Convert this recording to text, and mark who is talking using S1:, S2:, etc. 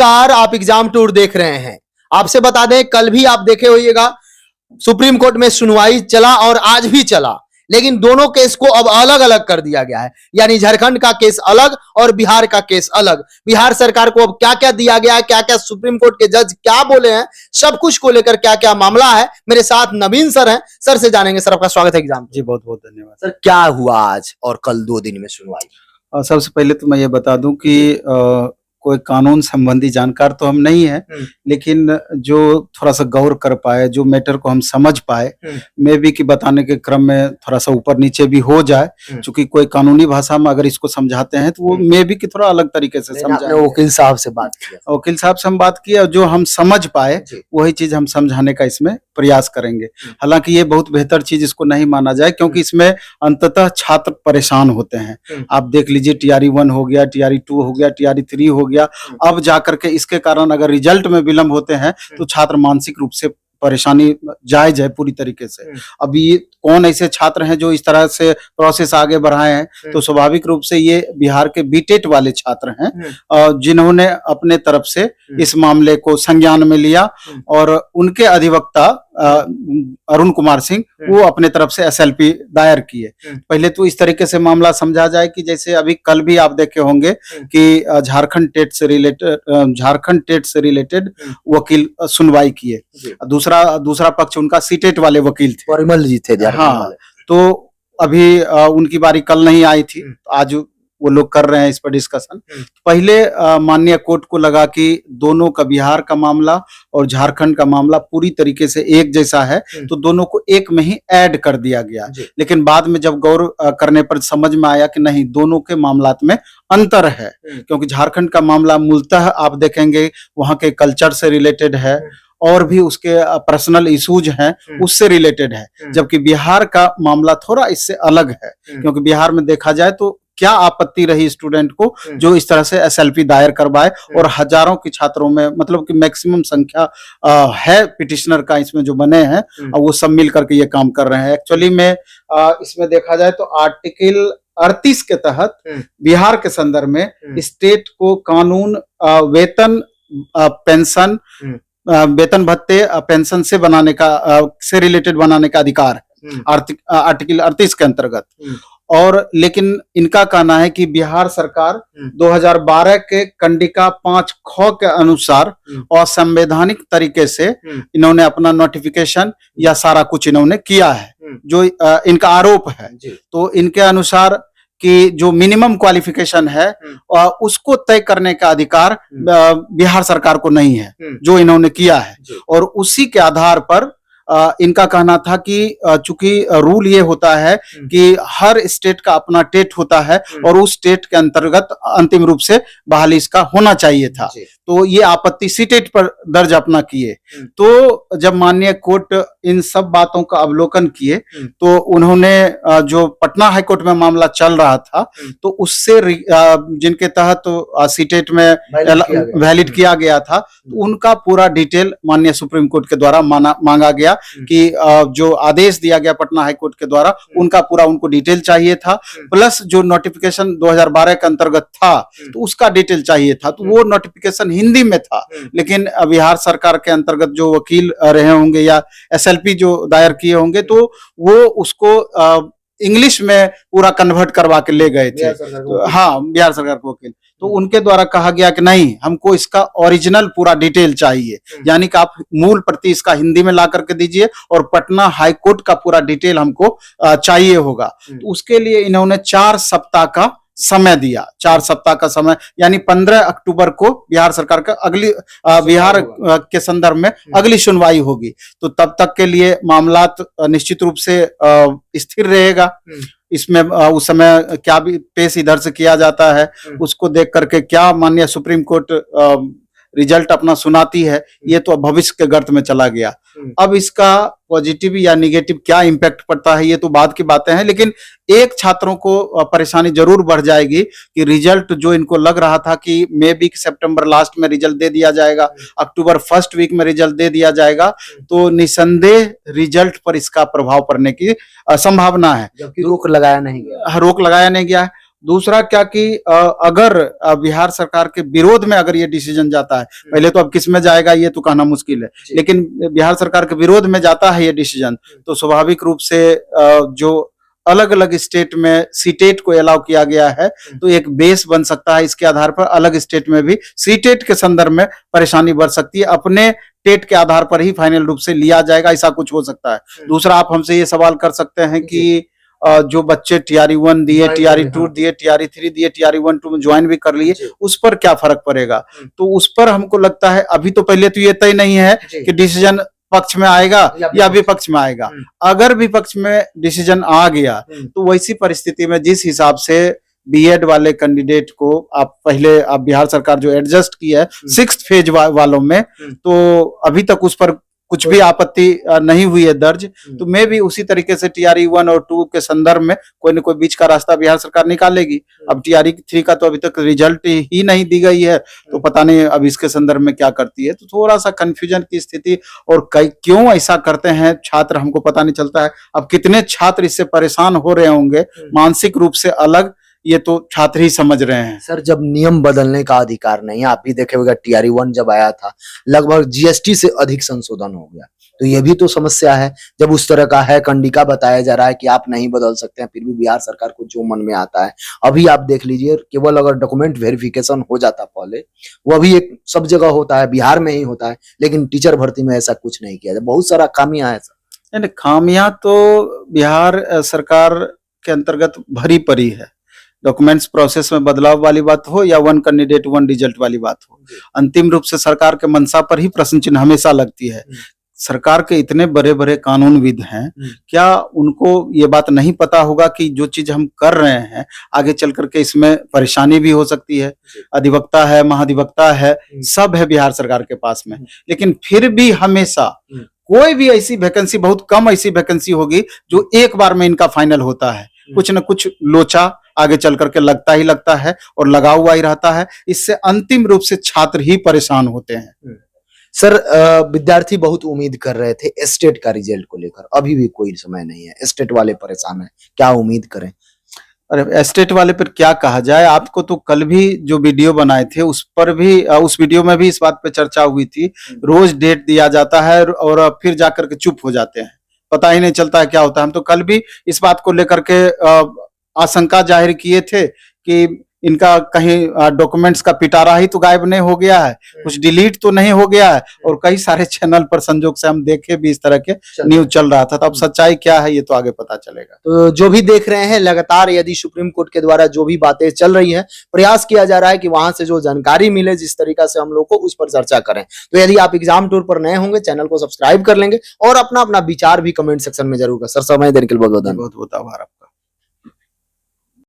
S1: नमस्कार, आप exam tour देख रहे हैं। आपसे बता दें, कल भी आप देखे होइएगा सुप्रीम कोर्ट में सुनवाई चला और आज भी चला, लेकिन दोनों केस को अब अलग अलग कर दिया गया है। यानी झारखंड का केस अलग और बिहार का केस अलग। बिहार सरकार को अब क्या क्या दिया गया है, क्या क्या सुप्रीम कोर्ट के जज क्या बोले हैं, सब कुछ को लेकर क्या क्या मामला है। मेरे साथ नवीन सर हैं, सर से जानेंगे। सर, आपका स्वागत है एग्जाम।
S2: जी बहुत बहुत धन्यवाद।
S1: सर, क्या हुआ आज और कल 2 दिन में सुनवाई?
S2: सबसे पहले तो मैं ये बता दूं कि कोई कानून संबंधी जानकार तो हम नहीं है, लेकिन जो थोड़ा सा गौर कर पाए, जो मैटर को हम समझ पाए, मे बी कि बताने के क्रम में थोड़ा सा ऊपर नीचे भी हो जाए, क्योंकि कोई कानूनी भाषा में अगर इसको समझाते हैं तो वो मे बी कि थोड़ा अलग तरीके से समझाएं।
S1: वकील साहब से बात किया,
S2: वकील साहब से हम बात किया, जो हम समझ पाए वही चीज हम समझाने का इसमें प्रयास करेंगे। हालांकि ये बहुत बेहतर चीज इसको नहीं माना जाए, क्योंकि इसमें अंततः छात्र परेशान होते हैं। आप देख लीजिए, TRE 1 हो गया, TRE 2 हो गया, TRE 3 हो गया, अब जाकर के इसके कारण अगर रिजल्ट में विलंब होते हैं तो छात्र मानसिक रूप से परेशानी जायज है पूरी तरीके से। अब ये कौन ऐसे छात्र हैं जो इस तरह से प्रोसेस आगे बढ़ाए हैं, तो स्वाभाविक रूप से ये बिहार के बीटेट वाले छात्र हैं, जिन्होंने अपने तरफ से इस मामले को संज्ञान में लिया और उनके अधिवक्ता अरुण कुमार सिंह वो अपने तरफ से SLP दायर किए। पहले तो इस तरीके से मामला समझा जाए कि जैसे अभी कल भी आप देखे होंगे कि झारखंड टेट से रिलेटेड वकील सुनवाई किए। दूसरा पक्ष उनका सीटेट वाले वकील थे,
S1: परिमल जी थे।
S2: हाँ, तो अभी उनकी बारी कल नहीं आई थी, आज वो लोग कर रहे हैं इस पर डिस्कशन। पहले माननीय कोर्ट को लगा कि दोनों का, बिहार का मामला और झारखंड का मामला पूरी तरीके से एक जैसा है, तो दोनों को एक में ही ऐड कर दिया गया। लेकिन बाद में जब गौर करने पर समझ में आया कि नहीं, दोनों के मामलात में अंतर है, क्योंकि झारखंड का मामला मूलतः आप देखेंगे वहां के कल्चर से रिलेटेड है और भी उसके पर्सनल इश्यूज हैं उससे रिलेटेड है, जबकि बिहार का मामला थोड़ा इससे अलग है। क्योंकि बिहार में देखा जाए तो क्या आपत्ति रही स्टूडेंट को जो इस तरह से SLP दायर करवाए, और हजारों के छात्रों में, मतलब कि मैक्सिमम संख्या है पिटिशनर का इसमें जो बने हैं, और वो सब मिल करके ये काम कर रहे हैं। एक्चुअली में इसमें देखा जाए तो आर्टिकल 38 के तहत बिहार के संदर्भ में स्टेट को कानून, वेतन, पेंशन, वेतन भत्ते, पेंशन से बनाने का, से रिलेटेड बनाने का अधिकार है आर्टिकल 38 के अंतर्गत। और लेकिन इनका कहना है कि बिहार सरकार 2012 के कंडिका 5 ख के अनुसार असंवैधानिक तरीके से इन्होंने अपना नोटिफिकेशन या सारा कुछ इन्होंने किया है, जो इनका आरोप है। तो इनके अनुसार कि जो मिनिमम क्वालिफिकेशन है उसको तय करने का अधिकार बिहार सरकार को नहीं है, जो इन्होंने किया है। और उसी के आधार पर इनका कहना था कि चूंकि रूल ये होता है कि हर स्टेट का अपना टेट होता है और उस टेट के अंतर्गत अंतिम रूप से बहाली इसका होना चाहिए था, तो ये आपत्ति सीटेट पर दर्ज अपना किए। तो जब माननीय कोर्ट इन सब बातों का अवलोकन किए, तो उन्होंने जो पटना हाईकोर्ट में मामला चल रहा था, तो उससे जिनके तहत सीटेट में वैलिड किया गया था, तो उनका पूरा डिटेल माननीय सुप्रीम कोर्ट के द्वारा मांगा गया कि जो आदेश दिया गया पटना हाईकोर्ट के द्वारा, उनका पूरा उनको डिटेल चाहिए था, प्लस जो नोटिफिकेशन 2012 के अंतर्गत था तो उसका डिटेल चाहिए था। तो वो नोटिफिकेशन हिंदी में था, लेकिन बिहार सरकार के अंतर्गत जो वकील रहे होंगे या SLP जो दायर किए होंगे, तो वो उसको इंग्लिश में पूरा कन्वर्ट करवा के ले गए थे। हाँ, बिहार सरकार के वकील, तो उनके द्वारा कहा गया कि नहीं, हमको इसका ओरिजिनल पूरा डिटेल चाहिए, यानी कि आप मूल प्रति इसका हिंदी में ला करके दीजिए और पटना हाई कोर्ट का पूरा डिटेल हमको चाहिए होगा। तो उसके लिए इन्होंने 4 सप्ताह का समय दिया, 4 सप्ताह का समय, यानी 15 अक्टूबर को बिहार सरकार का अगली बिहार के संदर्भ में अगली सुनवाई होगी। तो तब तक के लिए मामला निश्चित रूप से स्थिर रहेगा। इसमें उस समय क्या भी पेश इधर से किया जाता है, उसको देख करके क्या माननीय सुप्रीम कोर्ट रिजल्ट अपना सुनाती है, ये तो भविष्य के गर्त में चला गया। अब इसका पॉजिटिव या निगेटिव क्या इम्पैक्ट पड़ता है, ये तो बाद की बातें हैं, लेकिन एक छात्रों को परेशानी जरूर बढ़ जाएगी कि रिजल्ट जो इनको लग रहा था कि मे बी सितंबर लास्ट में रिजल्ट दे दिया जाएगा, अक्टूबर फर्स्ट वीक में रिजल्ट दे दिया जाएगा, तो निसंदेह रिजल्ट पर इसका प्रभाव पड़ने की संभावना है।
S1: जबकि रोक लगाया नहीं गया
S2: है। दूसरा क्या कि अगर बिहार सरकार के विरोध में अगर ये डिसीजन जाता है, पहले तो अब किस में जाएगा ये तो कहना मुश्किल है, लेकिन बिहार सरकार के विरोध में जाता है ये डिसीजन, तो स्वाभाविक रूप से जो अलग अलग स्टेट में सीटेट को अलाउ किया गया है तो एक बेस बन सकता है। इसके आधार पर अलग स्टेट में भी सीटेट के संदर्भ में परेशानी बढ़ सकती है, अपने टेट के आधार पर ही फाइनल रूप से लिया जाएगा, ऐसा कुछ हो सकता है। दूसरा, आप हमसे ये सवाल कर सकते हैं कि जो बच्चे टीआरई 1 दिए, टीआरई 2 दिए, टीआरई 3 दिए, टीआरई 1 2 में ज्वाइन भी कर लिए, उस पर क्या फर्क पड़ेगा? तो उस पर हमको लगता है अभी तो पहले तो ये तय नहीं है कि डिसीजन पक्ष में आएगा या विपक्ष में आएगा। अगर विपक्ष में डिसीजन आ गया तो वैसी परिस्थिति में जिस हिसाब से बीएड वाले कैंडिडेट को आप बिहार सरकार जो एडजस्ट की है 6th फेज वालों में, तो अभी तक उस पर कुछ भी आपत्ति नहीं हुई है दर्ज, तो मैं भी उसी तरीके से टीआरई 1 और 2 के संदर्भ में कोई न कोई बीच का रास्ता बिहार सरकार निकालेगी। अब टीआरई 3 का तो अभी तक रिजल्ट ही नहीं दी गई है, तो पता नहीं अब इसके संदर्भ में क्या करती है। तो थोड़ा सा कंफ्यूजन की स्थिति, और क्यों ऐसा करते हैं छात्र हमको पता नहीं चलता है। अब कितने छात्र इससे परेशान हो रहे होंगे मानसिक रूप से अलग, ये तो छात्र ही समझ रहे हैं।
S1: सर, जब नियम बदलने का अधिकार नहीं है, आप भी देखे होगा टीआरई 1 जब आया था लगभग जीएसटी से अधिक संशोधन हो गया, तो ये भी तो समस्या है। जब उस तरह का है कंडिका बताया जा रहा है कि आप नहीं बदल सकते हैं, फिर भी बिहार सरकार को जो मन में आता है। अभी आप देख लीजिए, केवल अगर डॉक्यूमेंट वेरिफिकेशन हो जाता पहले, वो अभी एक सब जगह होता है, बिहार में ही होता है, लेकिन टीचर भर्ती में ऐसा कुछ नहीं किया जाए। बहुत सारा खामियां है सर।
S2: खामियां तो बिहार सरकार के अंतर्गत भरी पड़ी है। डॉक्यूमेंट्स प्रोसेस में बदलाव वाली बात हो या 1 कैंडिडेट 1 रिजल्ट वाली बात हो, अंतिम रूप से सरकार के मंशा पर ही प्रश्न चिन्ह हमेशा लगती है। सरकार के इतने बड़े बड़े कानूनविद हैं, क्या उनको ये बात नहीं पता होगा कि जो चीज हम कर रहे हैं आगे चल करके इसमें परेशानी भी हो सकती है? अधिवक्ता है, महाधिवक्ता है, सब है बिहार सरकार के पास में, लेकिन फिर भी हमेशा कोई भी ऐसी वैकेंसी, बहुत कम ऐसी वैकेंसी होगी जो एक बार में इनका फाइनल होता है। कुछ न कुछ लोचा आगे चल करके लगता है और लगा हुआ ही रहता है। इससे अंतिम रूप से छात्र ही परेशान होते हैं।
S1: सर, विद्यार्थी बहुत उम्मीद कर रहे थे स्टेट का रिजल्ट को लेकर, अभी भी कोई समय नहीं है, स्टेट वाले परेशान हैं, क्या उम्मीद करें?
S2: अरे स्टेट वाले पर क्या कहा जाए, आपको तो कल भी जो वीडियो बनाए थे उस पर भी, उस वीडियो में भी इस बात पे चर्चा हुई थी। रोज डेट दिया जाता है और फिर जाकर के चुप हो जाते हैं, पता ही नहीं चलता है क्या होता है। हम तो कल भी इस बात को लेकर के आशंका जाहिर किए थे कि इनका कहीं डॉक्यूमेंट्स का पिटारा ही तो गायब नहीं हो गया है, कुछ डिलीट तो नहीं हो गया है, और कई सारे चैनल पर संजोग से हम देखे भी इस तरह के न्यूज चल रहा था। तो अब सच्चाई क्या है ये तो आगे पता चलेगा।
S1: तो जो भी देख रहे हैं, लगातार यदि सुप्रीम कोर्ट के द्वारा जो भी बातें चल रही है, प्रयास किया जा रहा है कि वहां से जो जानकारी मिले जिस तरीका से हम लोग को, उस पर चर्चा करें। तो यदि आप एग्जाम टूर पर नए होंगे, चैनल को सब्सक्राइब कर लेंगे और अपना अपना विचार भी कमेंट सेक्शन में जरूर कर। सर, समय देने के लिए बहुत बहुत धन्यवाद।
S2: बहुत बहुत आभार।